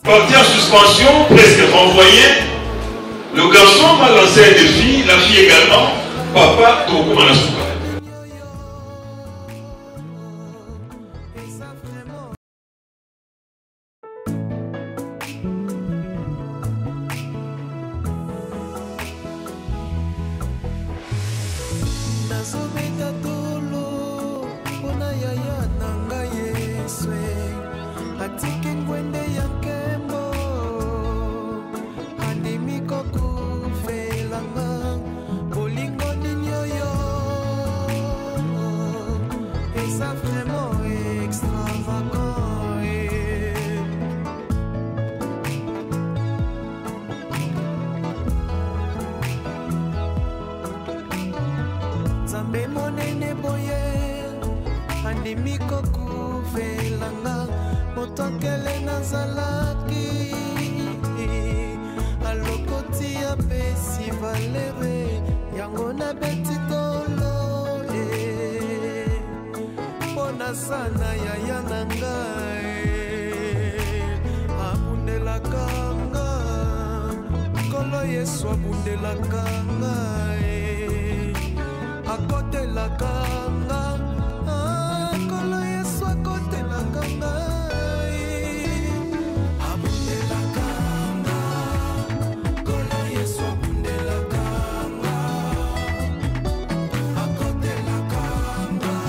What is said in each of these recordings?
Parti en suspension, presque renvoyé. Le garçon m'a lancé un défi, la fille également. Papa, Tokumanasuka. Sana ya yananga abundela kanga kolo Yesu abundela kanga akotela kanga kolo Yesu akotela kanga abundela kanga kolo Yesu abundela kanga akotela kanga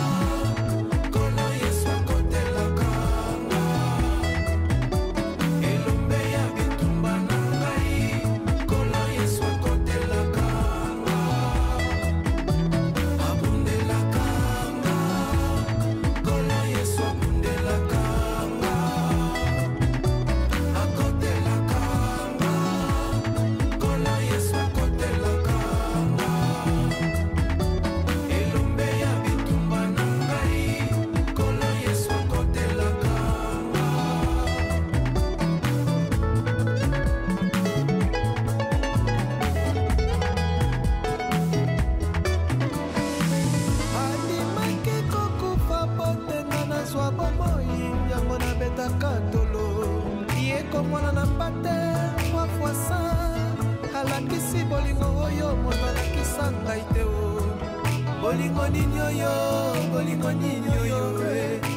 Bolingo ninyo yo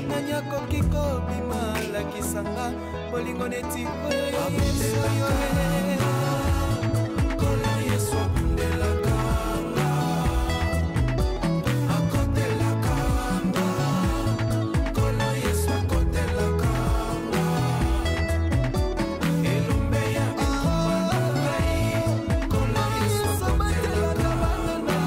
nanya kokiko bimala kisanga bolingo neti oyo Yesu yo kolo Yesu abundela kanga akotela kanga kolo Yesu akotela kanga elumbe ya bitumbanangai kolo Yesu akotela kanga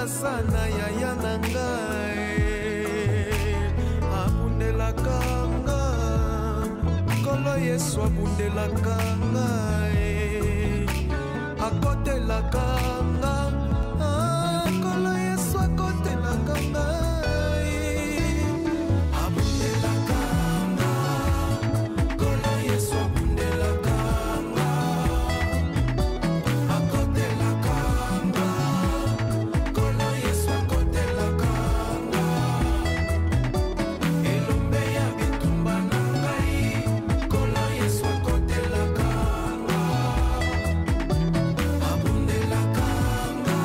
Sana ya yananga akotelaka nga Nkolo Yesu abundelaka nga akotelaka nga Nkolo Yesu akotelaka nga abundelaka nga Nkolo Yesu abundelaka nga akotelaka nga Nkolo Yesu akotelaka nga elombe ya bitumba na ngai Nkolo Yesu akotelaka nga abundelaka nga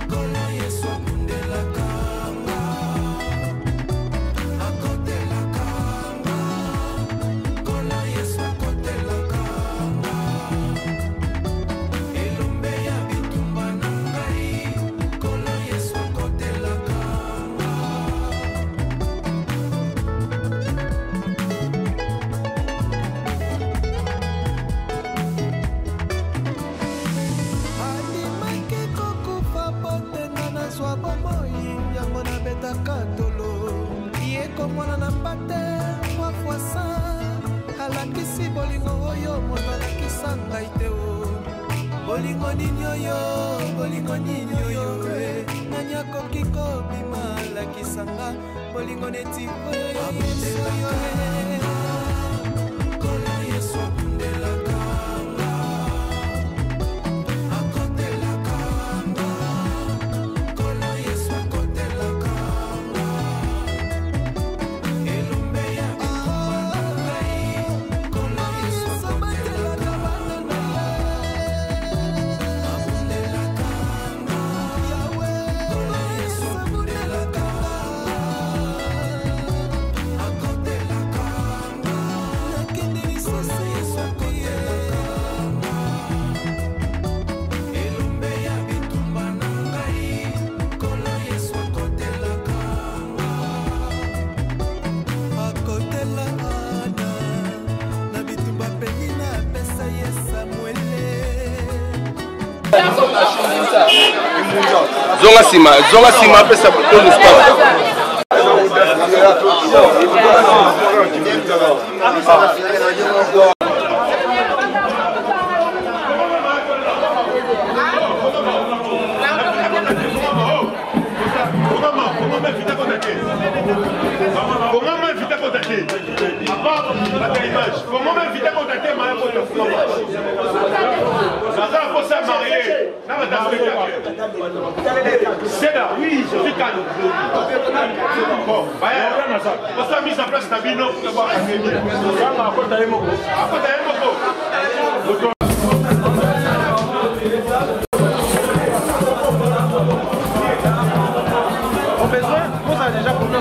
Nkolo Yesu abundelaka nga akotelaka nga Nkolo Yesu akotelaka nga elombe ya bitumba na ngai Nkolo Yesu akotelaka nga andimaki kokufa potenga nazwa bomoi yango nabetaka tolo ye komona na mpate mwafuasa alakisi bolingo oyo moto alakisa ngai te o bolingo nini oyo nani akoki kobima alakisanga bolingo neti oyo ya Yesu oyo Nkolo Yesu abundelaka nga akotelaka nga Nkolo Yesu akotelaka nga elombe ya bitumba na ngai Nkolo Yesu akotelaka bana na ye abundelaka nga Yawe Nkolo Yesu abundelaka akotelaka nga nakende lisusu Yesu akotelaka nga elombe ya bitumba na ngai Nkolo Yesu akotelaka nga akotela ana na bitumba penina apesa ye Samuele zonga sima pesa butoni stop Comment m'inviter à contacter? À part la image, comment m'inviter à contacter ma ça marié. C'est là, oui, je suis calme. Bon, on s'est mis en place Tabino pour avoir un début. Au besoin, on a déjà combien?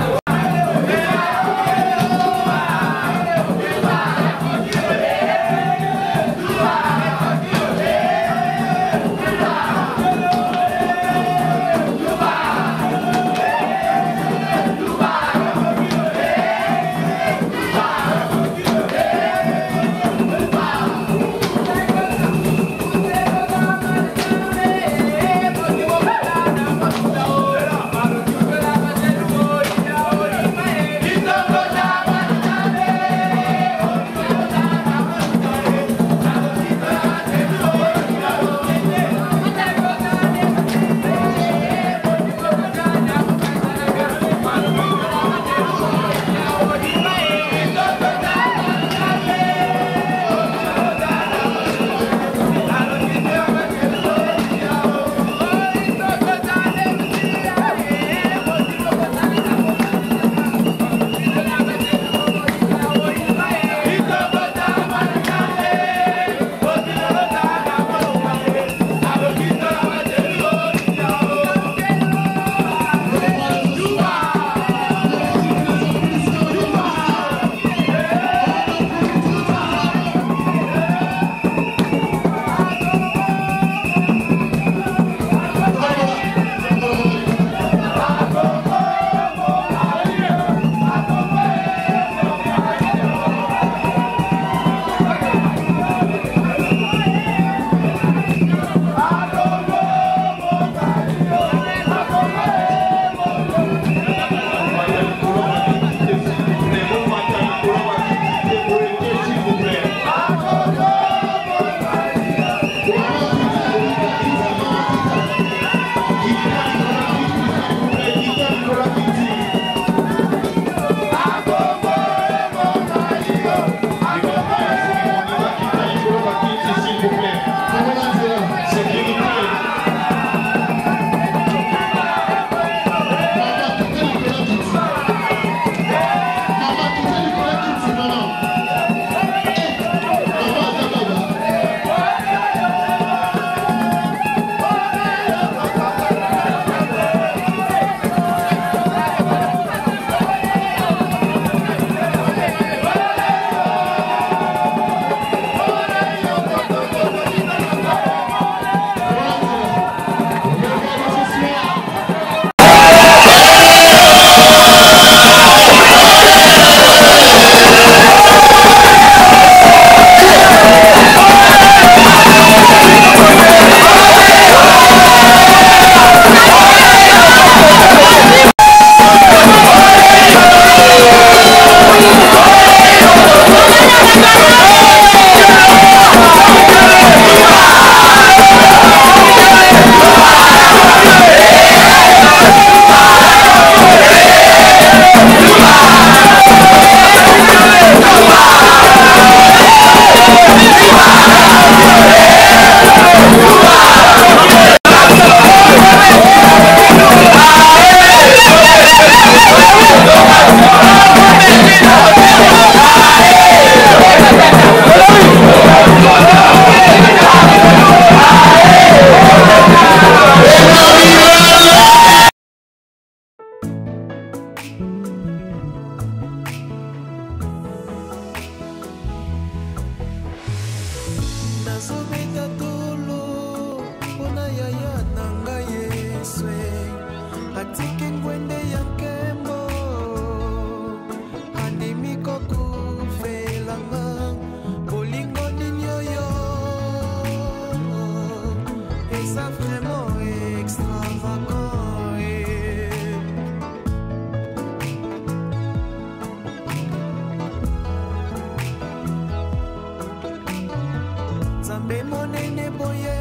monene boye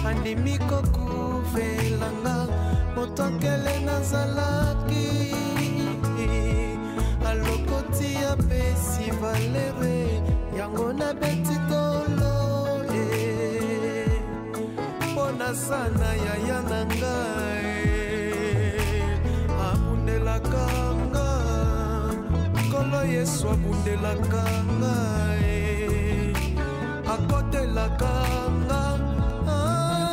andimi kokuvelanga moto akele nazalaki alokoti ya pesi valere yango na beti tolo mpona sana yaya na ngai abundelaka nga nkolo Yesu abundelaka ngai akotelaka nga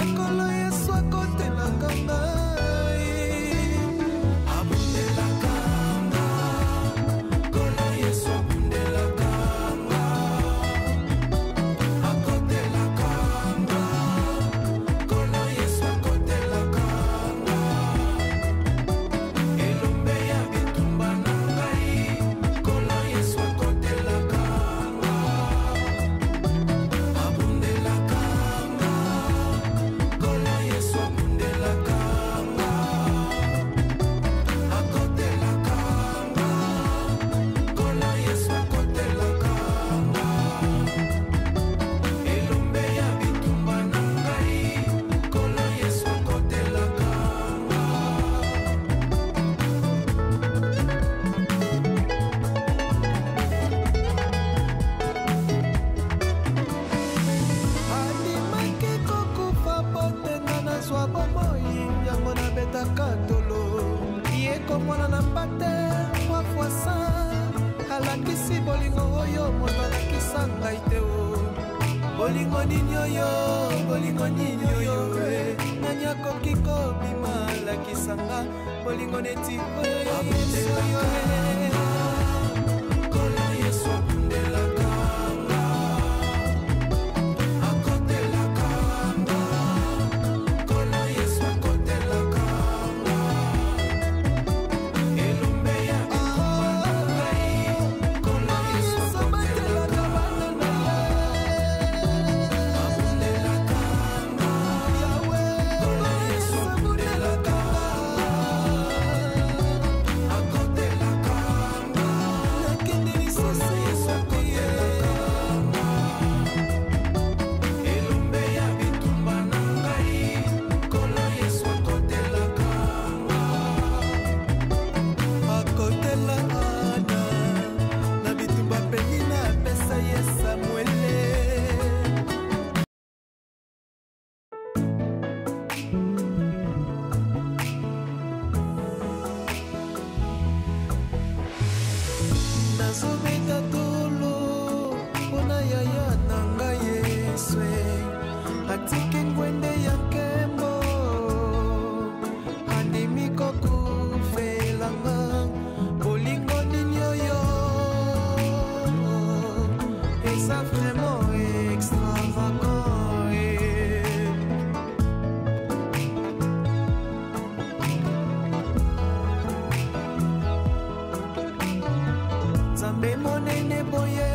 nkolo Yesu akotelaka ngai abundelaka nga nkolo Yesu abundelaka nga akotelaka nga nkolo Yesu akotelaka nga elombe ya bitumba na ngai nkolo Yesu akotelaka nga abundelaka nga nkolo Yesu abundelaka nga akotelaka nga nkolo Yesu akotelaka nga elombe ya bitumba na ngai nkolo Yesu akotelaka nga andimaki kokufa potenga nazwa bomoi yango nabetaka tolo ye komona na mpate wafuasa alakisi bolingo oyo moto alakisa ngai te o bolingo nini oyo nani akoki kobima alakisanga bolingo neti oyo ya Yesu oyo nkolo Yesu abundelaka nga akotelaka nga nkolo Yesu akotelaka nga elombe ya bitumba na ngai nkolo Yesu akotelaka nga abundelaka nga yawe nkolo Yesu abundelaka akotelaka nga nakende lisusu Yesu akotelaka nga elombe ya bitumba na ngai nkolo Yesu akotelaka nga akotela ana na bitumba peni na pesa ye Samuele nazobeta tolo mpona yaya na ngai Yesu atiki ngwende ya nkembo andimi kokufelanga bolingo nini oyo eza vraiment extravagant nzambe monene boye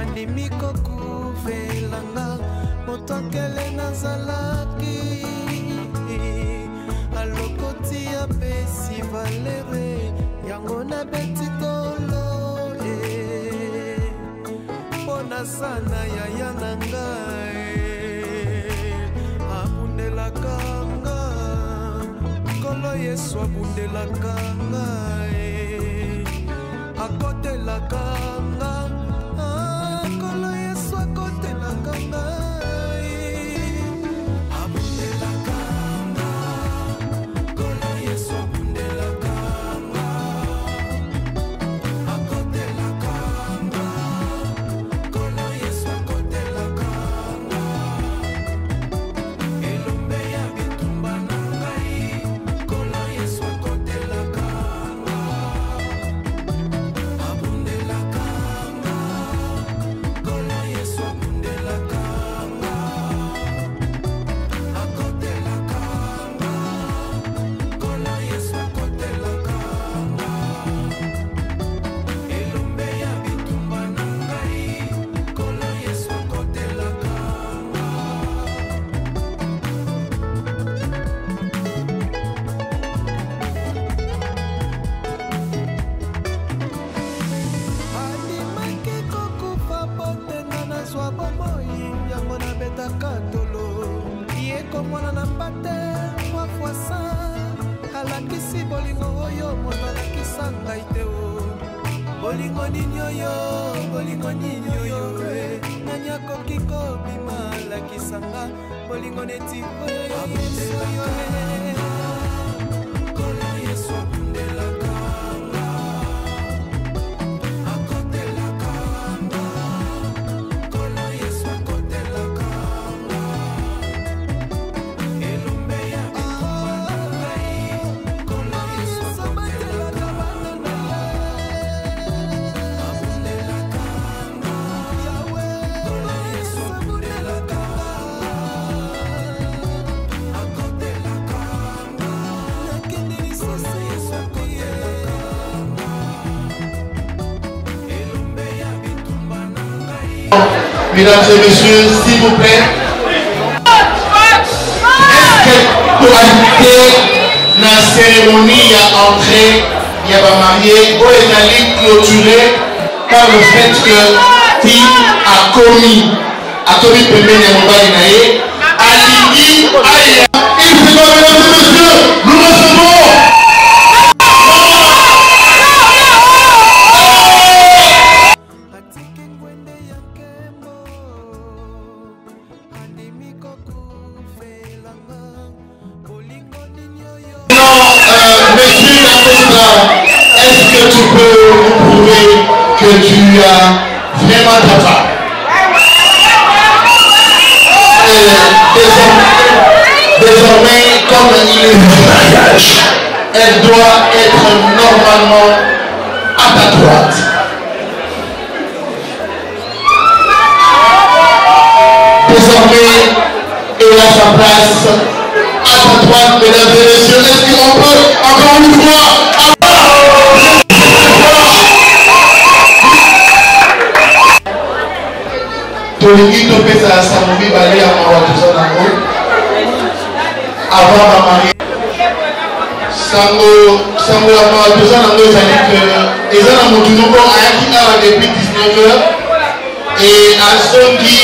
andimi kokuvelanga moto akele nazalaki alokoti ya pesi valere yango na beti tolo mpona sana yaya na ngai abundelaka nga nkolo Yesu abundelaka ngai akotelaka nga nkolo Yesu akotelaka ngai abundelaka nga nkolo Yesu abundelaka nga akotelaka nga nkolo Yesu akotelaka nga elombe ya bitumba na ngai nkolo Yesu akotelaka bolingo nini oyo bolingo nini oyo nani akoki kobima lakisanga bolingo neti oyo Yesu oyo kolo Yesu akundelaka akotelaka kolo Yesu akotelaka elumbe ya kolo Yesu akotelaka Mesdames et messieurs, s'il vous plaît, est-ce que pour ajouter la cérémonie à entrée, il y a pas marié, où est allé clôturer par le fait que qui a commis Pembe Nyamobali Naé, Aliki, Aïe, il faut, mesdames et messieurs, nous recevons. Est-ce que tu peux nous prouver que tu as vraiment ta femme? Désormais, comme il est du mariage, elle doit être normalement à ta droite. Désormais, elle a sa place à ta droite, mesdames et messieurs. Est-ce qu'on peut encore une fois tolingi topesa sango mibale ya mawa toza nango avant bamari sango ya mawa toza nango ezali ke eza na motu moko ayaki awa depuis 19h et azongi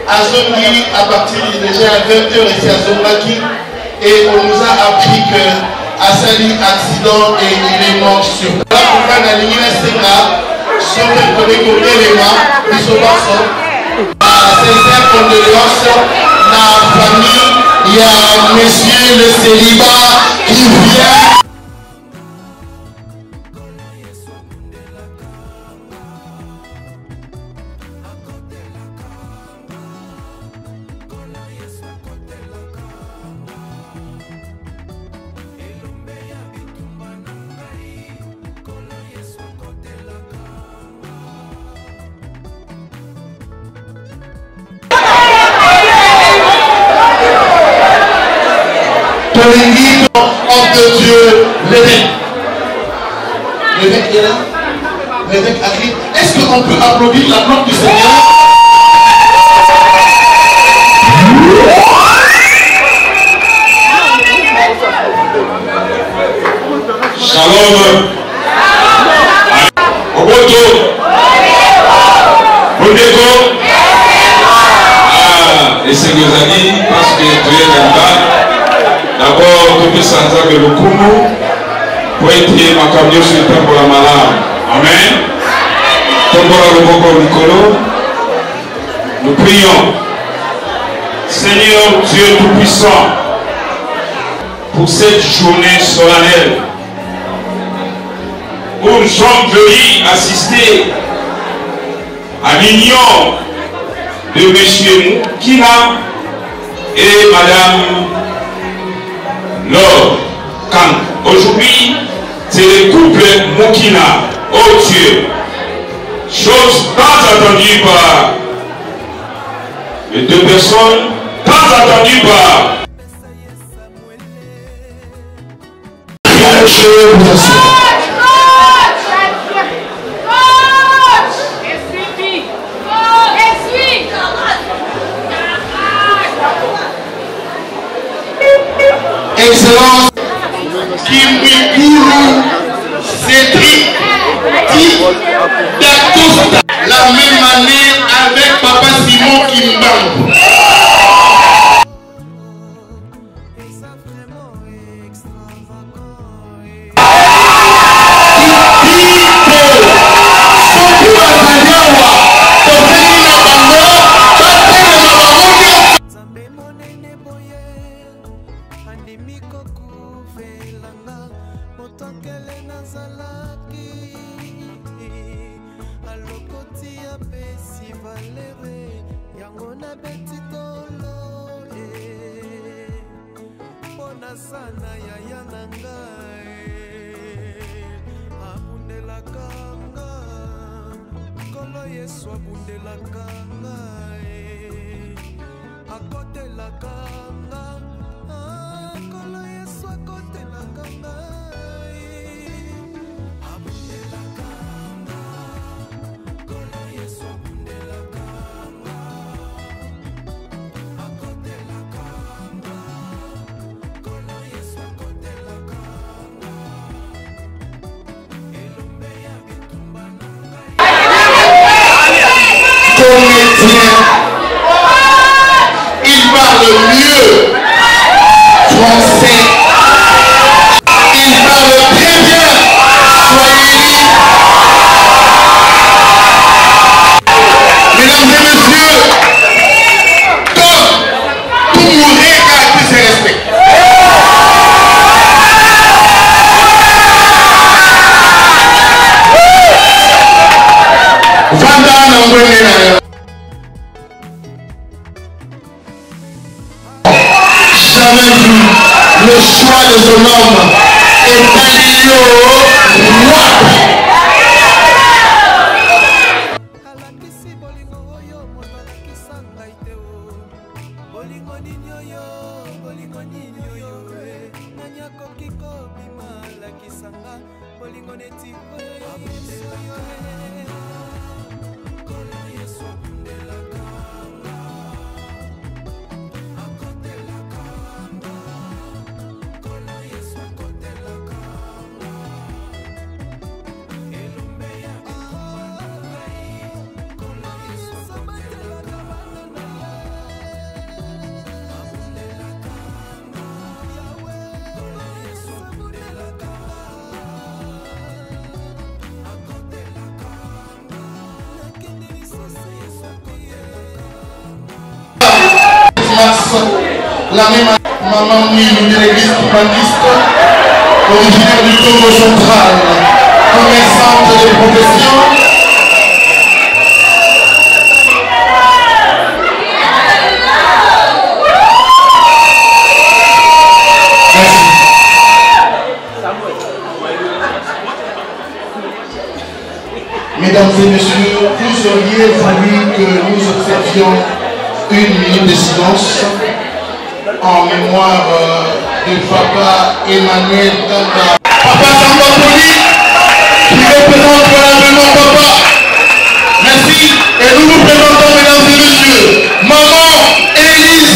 à partir déjà à 20h ici azongaki et on nous a appris que asali accident et il est mort sur place. Pourquoi na lingi na senga soki koleki elema biso baso sincère condoléance na famille, il y a monsieur le célibat qui vient. Tolingi, homme de Dieu, l'évêque. L'évêque est là. L'évêque arrive. Est-ce qu'on peut applaudir la gloire du Seigneur? Shalom. Oboto. Bondeko. Et c'est nos amis parce que tu es là-bas. D'abord, tu peux sentir que le Kumu pour être ma camion sur le temple de la malade. Amen. Nous prions. Seigneur Dieu Tout-Puissant, pour cette journée solennelle où nous sommes venus assister à l'union de M. Moukina et Madame Laure Kang. Aujourd'hui, c'est le couple Moukina. Oh Dieu, chose tant attendue par les deux personnes, tant attendue par Excellence Kimwikuru Cédric D'Acosta, la même année avec Papa Simon Kimbangu. nazalaki alokoti apesi valere yango nabeti tolo mpona sana yaya na ngai abundelaka nga nkolo yesu abundelaka ngai akotelaka nga nkolo yesu akotelaka ngai abundelaka nga nkolo yesu abundelaka nga akotelaka nga nkolo yesu akotelaka nga elombe ya bitumba na ngai il parle mieux français. Il parle très bien swahili. Mesdames et messieurs, comme tout mourir a acquis ses respects. Vanda Nangwene. Jamais vu le choix de son homme et Dalio roi. alakisi bolingo oyo moto alakisa ngai te o bolingo nini oyo nani akoki kobima alakisanga bolingo neti oyo ya yesu oyo nkolo yesu abundelaka nga akotelaka nga nkolo yesu akotelaka nga elombe ya bitumba na ngai nkolo yesu abatelaka bana na ye abundelaka nga yawe nkolo yesu abundelaka akotelaka nga nakende lisusu yesu akotelaka La même maman Mouine de l'église Kipangiste, originaire du Congo central, commerçante de profession. Merci. Mesdames et messieurs, vous auriez voulu que nous observions une minute de silence en mémoire de papa Emmanuel Tanda. Papa Samba Poli, qui représente valablement papa. Merci. Et nous vous présentons, mesdames et messieurs, maman Élise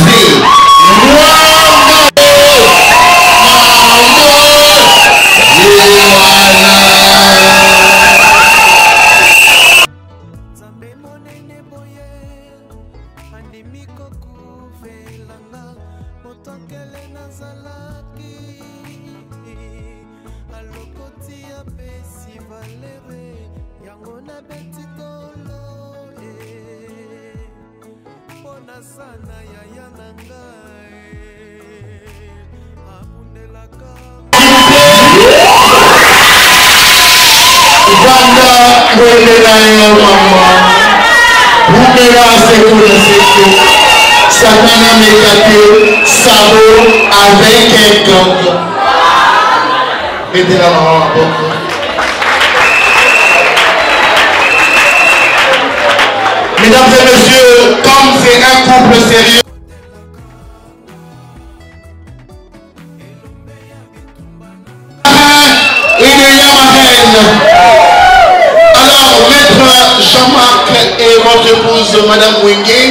Nzambe monene boye andimi kokuvelanga moto akele nazalaki alokoti apesi valere yango nabeti tolo mpona sana yaya na ngai abundelaka Vanda Wendela yo mama. Boumera Seko de Seko. Satana Mekate Sabo avec un gang. Mettez la maman à bord. Mesdames et messieurs, comme c'est un couple sérieux. Alors, maître Jean-Marc et votre épouse Madame Wenge,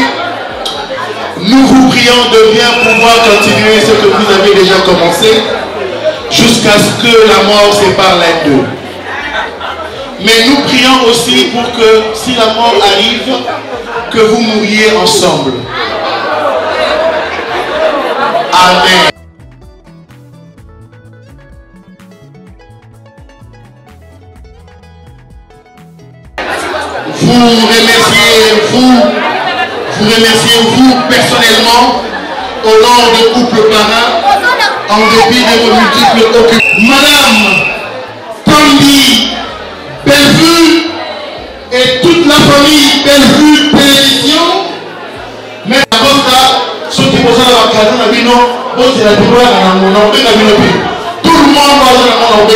nous vous prions de bien pouvoir continuer ce que vous avez déjà commencé jusqu'à ce que la mort sépare les deux. Mais nous prions aussi pour que si la mort arrive, que vous mouriez ensemble. Amen. Vous remerciez vous personnellement au nom du couple parrain en dépit de vos multiples occupations. Madame, comme Zombie, Bellevue et toute la famille Bellevue Télévision. Mais à cause ceux qui posent la canon à Bino, c'est la Bino à mon nom, tout le monde va dans mon nom,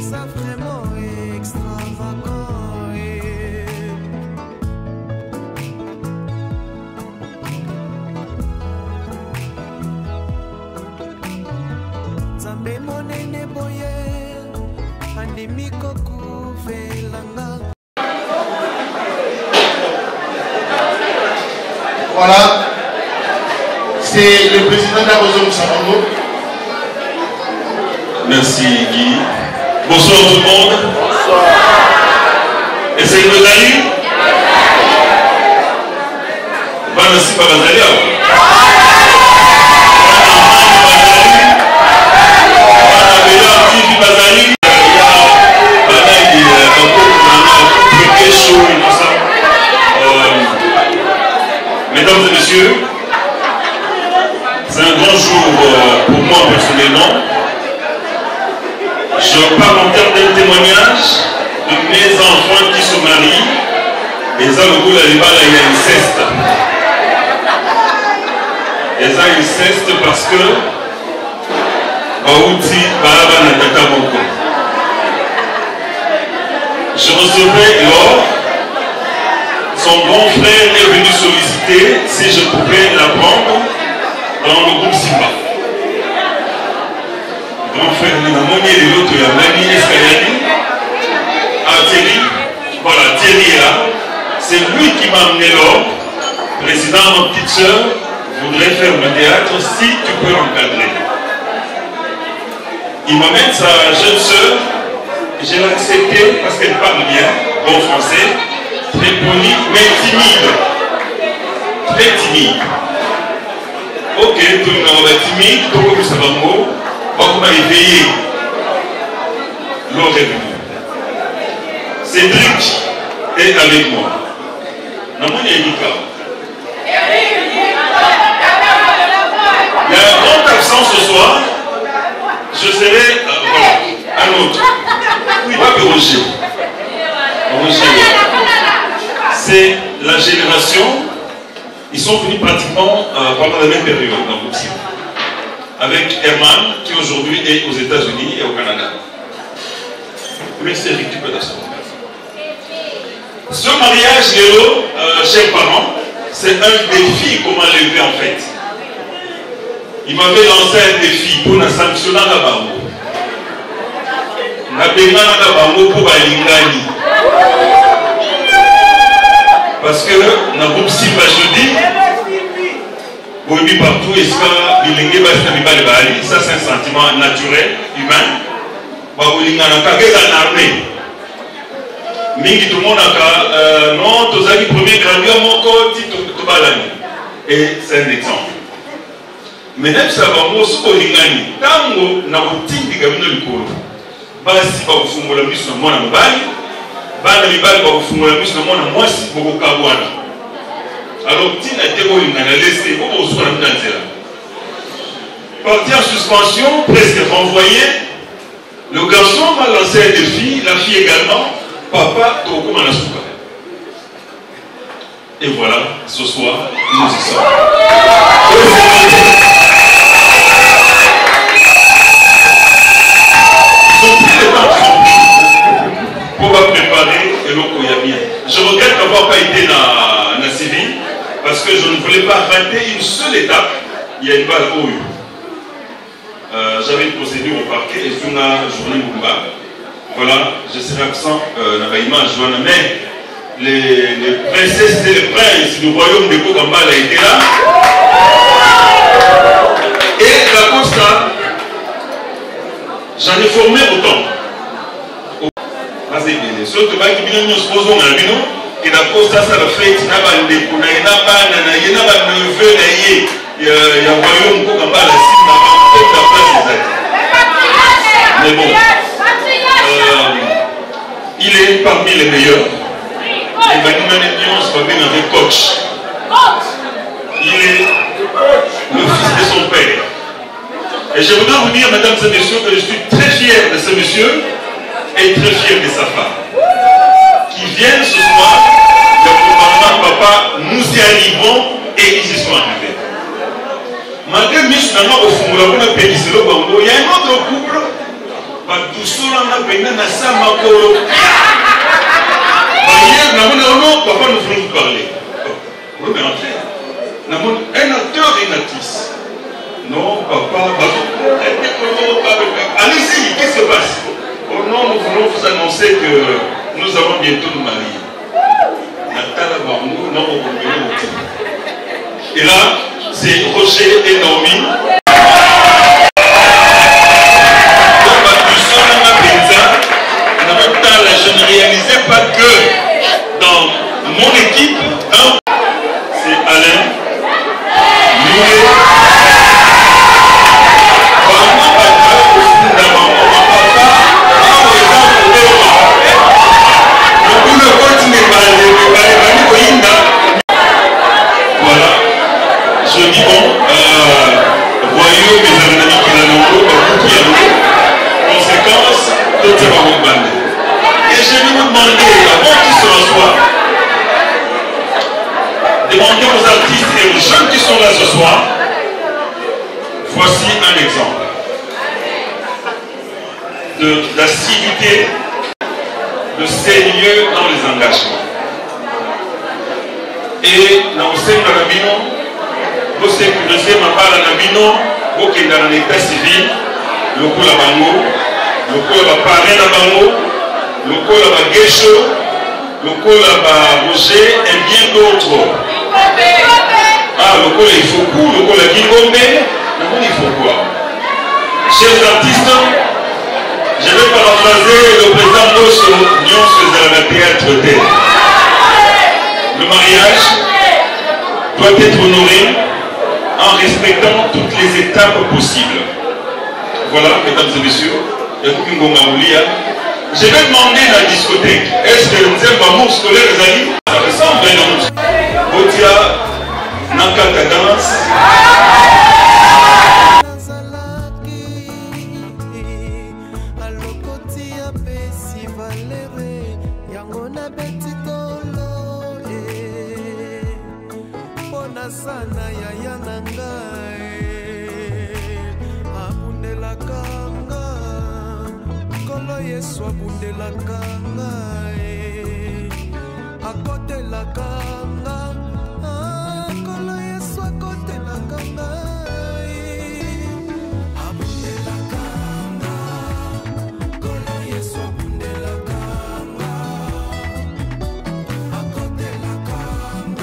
ça vraiment extravagant. monene boye andimi kokuvelanga. Voilà, c'est le président d'Abozo Moussamongo. Merci Guy. Bonsoir tout le monde. Bonsoir. Et c'est le Bazali? Merci pas Bazali. Mesdames et messieurs, c'est un grand jour pour moi personnellement. Je parle en termes d'un témoignage de mes enfants qui se marient. Et ça, le coup, là, il y a inceste. Et ça, inceste parce que je recevais lors, son grand frère est venu solliciter si je pouvais la prendre dans le groupe Simba. Grand frère, et l'autre, il y a Nani Escayani. Ah, Thierry, voilà, Thierry est là. C'est lui qui m'a amené l'or. Président, ma petite soeur voudrait faire le théâtre si tu peux l'encadrer. Il m'amène sa jeune soeur. Je l'ai acceptée parce qu'elle parle bien, bon français, très polie, mais timide. Très timide. Ok, tout le monde est timide, tout le monde est timide. On m'a éveillé. L'or est venu. Cédric est avec moi. Il y a un grand absent ce soir. Je serai voilà, un autre. Oui, pas que Roger. C'est la génération. Ils sont venus pratiquement pendant la même période dans le groupe. Avec Herman, qui aujourd'hui est aux États-Unis et au Canada. Merci Eric, tu peux t'asseoir. Ce mariage, Léo, chers parents, c'est un défi comment l'élever en fait. Il m'avait lancé un défi pour la sanctionner à Bango. Parce que dans le groupe Simba jeudi, partout, ça c'est un sentiment naturel, humain. Mingi tout le monde a non, tous les premiers grandios mon côté, et c'est un exemple. Mais même ça va moi ce lingani, tango na routine de gamino likolo. Basi ba kufungula miso na mwana mbali, bana libali ba kufungula miso na mwana mwasi boko kabwana. Alors tina teko lingana laisser boko so na nzela. Parti en suspension, presque renvoyé. Le garçon m'a lancé un défi, la fille également. Papa, Toko Manasuka. Et voilà, ce soir, nous y sommes. Ils ont pris le temps pour préparer et l'eau bien. Je regrette d'avoir pas été dans la civile parce que je ne voulais pas rater une seule étape. Il y a une balle au U. J'avais une procédure au parquet et sur la journée Mouba. Voilà, je serai absent dans l'image, mais les princesses et les princes du royaume de Kokambala étaient là. Et la Costa, j'en ai formé autant. Vas-y, bien. Surtout que nous supposons que la Costa, ça le fait, il y a un royaume de Kokambala, mais bon. Il est parmi les meilleurs. Il va nous mettre avec coach. Il est le fils de son père. Et je voudrais vous dire, mesdames et messieurs, que je suis très fier de ce monsieur et très fier de sa femme. Qui viennent ce soir, maman, papa, nous y arrivons et ils y sont arrivés. Malgré il y a un autre couple. Tout cela n'a pas été ça, ma colo. Papa nous voulons vous parler. Vous pouvez rentrer. Un acteur et une actrice. Non, papa, allez Au nom, nous voulons vous annoncer que nous allons bientôt nous marier. Et là, c'est Roger et Naomi. Je ne réalisais pas que dans mon équipe, c'est Alain, voilà, je dis bon, voyons mes amis qui l'ont conséquence, tout est pas bon. Et je vais vous demander, avant qu'ils se rassoient, demandez aux artistes et aux jeunes qui sont là ce soir, voici un exemple d'assiduité, de sérieux dans les engagements. Et dans le sein de la Nabino, vous sécurisez ma part de Nabino, vous qui êtes dans l'état civil, le coup la bango, le coup la parrain la bango, le coup la baguecho, le coup la roger et bien d'autres. Ah, le coup il faut coup, le coup la guingombe, le coup il faut quoi? Chers artistes, je vais paraphraser le président Bosso, Nyon faisait la théâtre d'elle. Le mariage doit être honoré en respectant toutes les étapes possibles. Voilà, mesdames et messieurs, je vais demander la discothèque. Est-ce que nous avons un mot scolaire, les amis? Ça ressemble à un mot. Botia, Nankaka danse. Sana ya yananga abundela kanga kolo Yesu abundela kanga akotela kanga kolo Yesu akotela kanga abundela kanga kolo Yesu abundela kanga akotela kanga.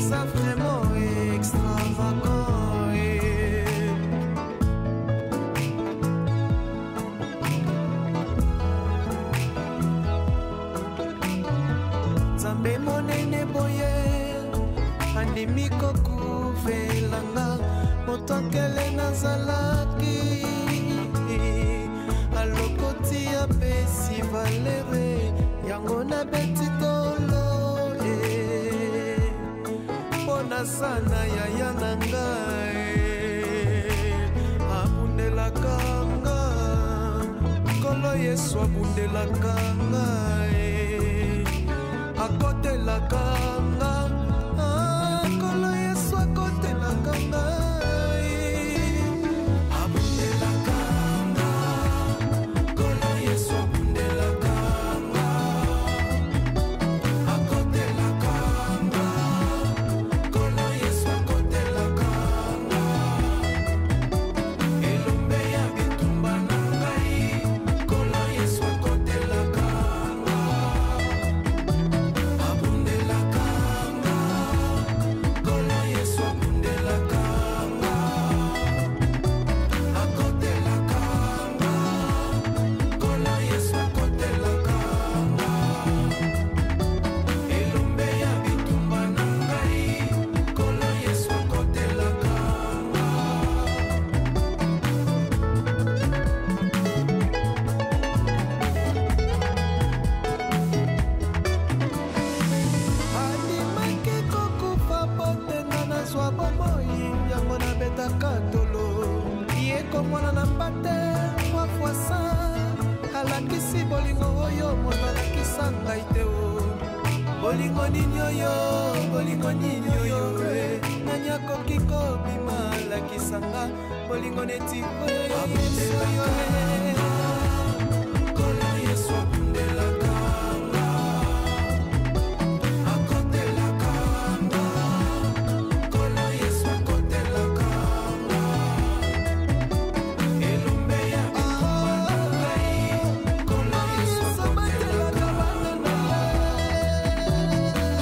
eza vraiment extravagant. Nzambe monene boye andimi kokuvelanga moto akele nazalaki alokoti apesi valere yango nabeti tolo mpona sana yaya na ngai abundelaka nga nkolo Yesu abundelaka ngai akotelaka nga nkolo Yesu akotelaka ngai abundelaka nga nkolo Yesu abundelaka nga akotelaka nga nkolo Yesu akotelaka nga elombe ya bitumba na ngai nkolo Yesu akotelaka nga abundelaka nga nkolo Yesu abundelaka nga akotelaka nga nkolo Yesu akotelaka nga elombe ya bitumba na ngai nkolo Yesu akotelaka nga andimaki kokufa potenga nazwa bomoi yango nabetaka tolo ye komona na mbate mwa fwasa alakisi bolingo oyo moto alakisa ngai te o bolingo nini oyo bolingo nini oyo nani akoki kobima alakisanga bolingo neti oyo ya Yesu oyo nkolo Yesu abundelaka nga akotelaka nga nkolo Yesu akotelaka nga elombe ya bitumba na ngai nkolo Yesu akotelaka nga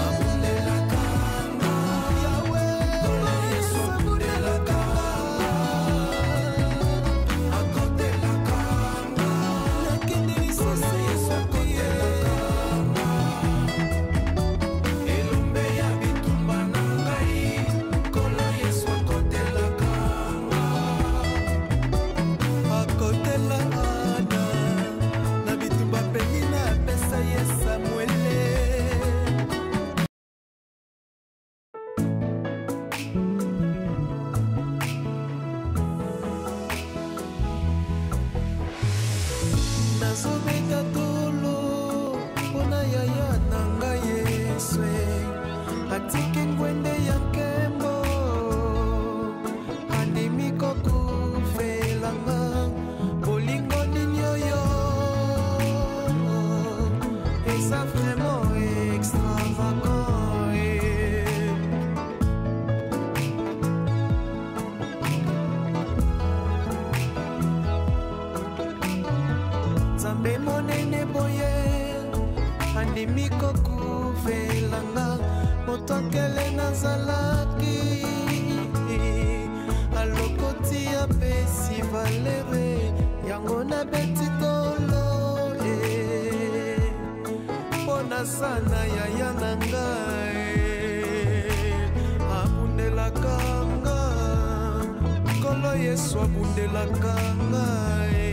abundelaka nga nkolo Yesu abundelaka akotelaka nga nakende lisusu Yesu akotelaka nga elombe ya bitumba na ngai nkolo Yesu akotelaka nga akotela Ana na bitumba penina apesa ye Samuele nazobeta tolo mpona yaya na ngai Yesu atiki ngwende ya nkembo andimi kokufelanga bolingo nini oyo eza vraiment extravagant Nzambe monene boye andimi kokuvelanga moto akele nazalaki alokoti apesi valere yango nabeti tolo mpona sana yaya na ngai abundelaka nga nkolo Yesu abundelaka ngai